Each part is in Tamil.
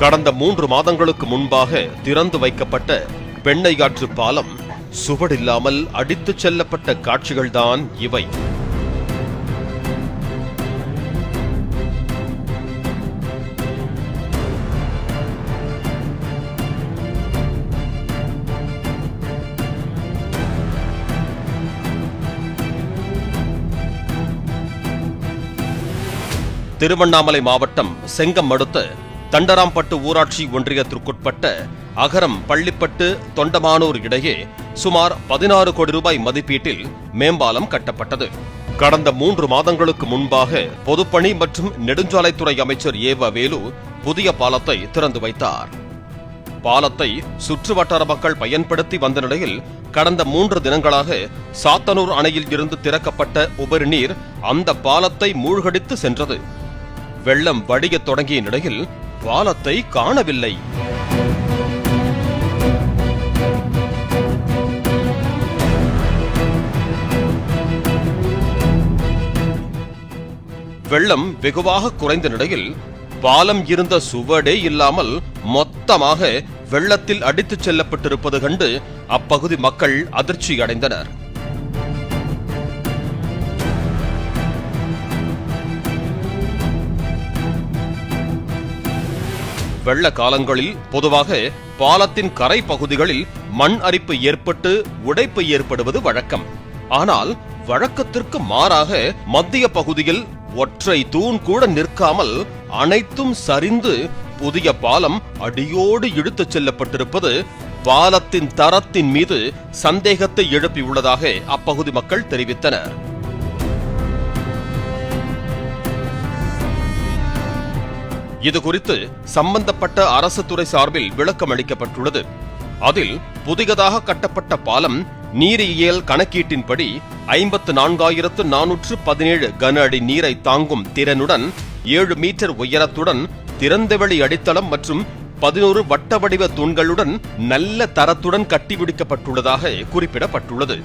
கடந்த 3 மாதங்களுக்கு முன்பாக திறந்து வைக்கப்பட்ட பெண்ணையாற்று பாலம் சுவடில்லாமல் அடித்துச் செல்லப்பட்ட காட்சிகள்தான் இவை. திருவண்ணாமலை மாவட்டம் செங்கம் அடுத்த தண்டராம்பட்டு ஊராட்சி ஒன்றியத்திற்குட்பட்ட அகரம் பள்ளிப்பட்டு தொண்டமானூர் இடையே சுமார் 16 கோடி ரூபாய் மதிப்பீட்டில் மேம்பாலம் கட்டப்பட்டது. கடந்த 3 மாதங்களுக்கு முன்பாக பொதுப்பணி மற்றும் நெடுஞ்சாலைத்துறை அமைச்சர் ஏவ வேலு புதிய பாலத்தை திறந்து வைத்தார். பாலத்தை சுற்றுவட்டார மக்கள் பயன்படுத்தி வந்த நிலையில் கடந்த 3 தினங்களாக சாத்தனூர் அணையில் இருந்து திறக்கப்பட்ட உபரி நீர் அந்த பாலத்தை மூழ்கடித்து சென்றது. வெள்ளம் வடியத் தொடங்கிய நிலையில் பாலத்தை காணவில்லை. வெள்ளம் வெகுவாக குறைந்த நிலையில் பாலம் இருந்த சுவடே இல்லாமல் மொத்தமாக வெள்ளத்தில் அடித்துச் செல்லப்பட்டிருப்பது கண்டு அப்பகுதி மக்கள் அதிர்ச்சி அடைந்தனர். வெள்ள காலங்களில் பொதுவாக பாலத்தின் கரை பகுதிகளில் மண் அரிப்பு ஏற்பட்டு உடைப்பு ஏற்படுவது வழக்கம். ஆனால் வழக்கத்திற்கு மாறாக மத்திய பகுதியில் ஒற்றை தூண் கூட நிற்காமல் அனைத்தும் சரிந்து புதிய பாலம் அடியோடு இழுத்துச் செல்லப்பட்டிருப்பது பாலத்தின் தரத்தின் மீது சந்தேகத்தை எழுப்பியுள்ளதாக அப்பகுதி மக்கள் தெரிவித்தனர். இதுகுறித்து சம்பந்தப்பட்ட அரசு துறை சார்பில் விளக்கம் அளிக்கப்பட்டுள்ளது. அதில் புதியதாக கட்டப்பட்ட பாலம் நீரியல் கணக்கீட்டின்படி 54,417 கன அடி நீரை தாங்கும் திறனுடன் 7 மீட்டர் உயரத்துடன் திறந்தவெளி அடித்தளம் மற்றும் 11 வட்ட வடிவ தூண்களுடன் நல்ல தரத்துடன் கட்டிவிடிக்கப்பட்டுள்ளதாக குறிப்பிடப்பட்டுள்ளது.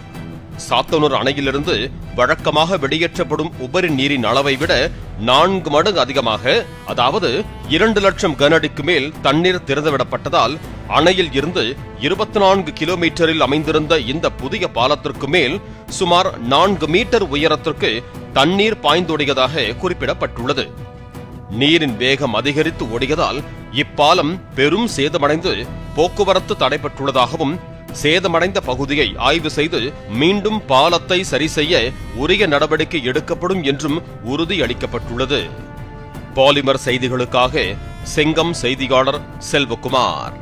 சாத்தனூர் அணையிலிருந்து வழக்கமாக வெளியேற்றப்படும் உபரி நீரின் அளவை விட 4 மடங்கு அதிகமாக, அதாவது 2 லட்சம் கன அடிக்கு மேல் தண்ணீர் திறந்துவிடப்பட்டதால் அணையில் இருந்து 24 கிலோமீட்டரில் அமைந்திருந்த இந்த புதிய பாலத்திற்கு மேல் சுமார் 4 மீட்டர் உயரத்திற்கு தண்ணீர் பாய்ந்தோடியதாக குறிப்பிடப்பட்டுள்ளது. நீரின் வேகம் அதிகரித்து ஓடியதால் இப்பாலம் பெரும் சேதமடைந்து போக்குவரத்து தடைபட்டுள்ளதாகவும், சேதமடைந்த பகுதியை ஆய்வு செய்து மீண்டும் பாலத்தை சரி செய்ய உரிய நடவடிக்கை எடுக்கப்படும் என்றும் உறுதியளிக்கப்பட்டுள்ளது. பாலிமர் செய்திகளுக்காக செங்கம் செய்தியாளர் செல்வகுமார்.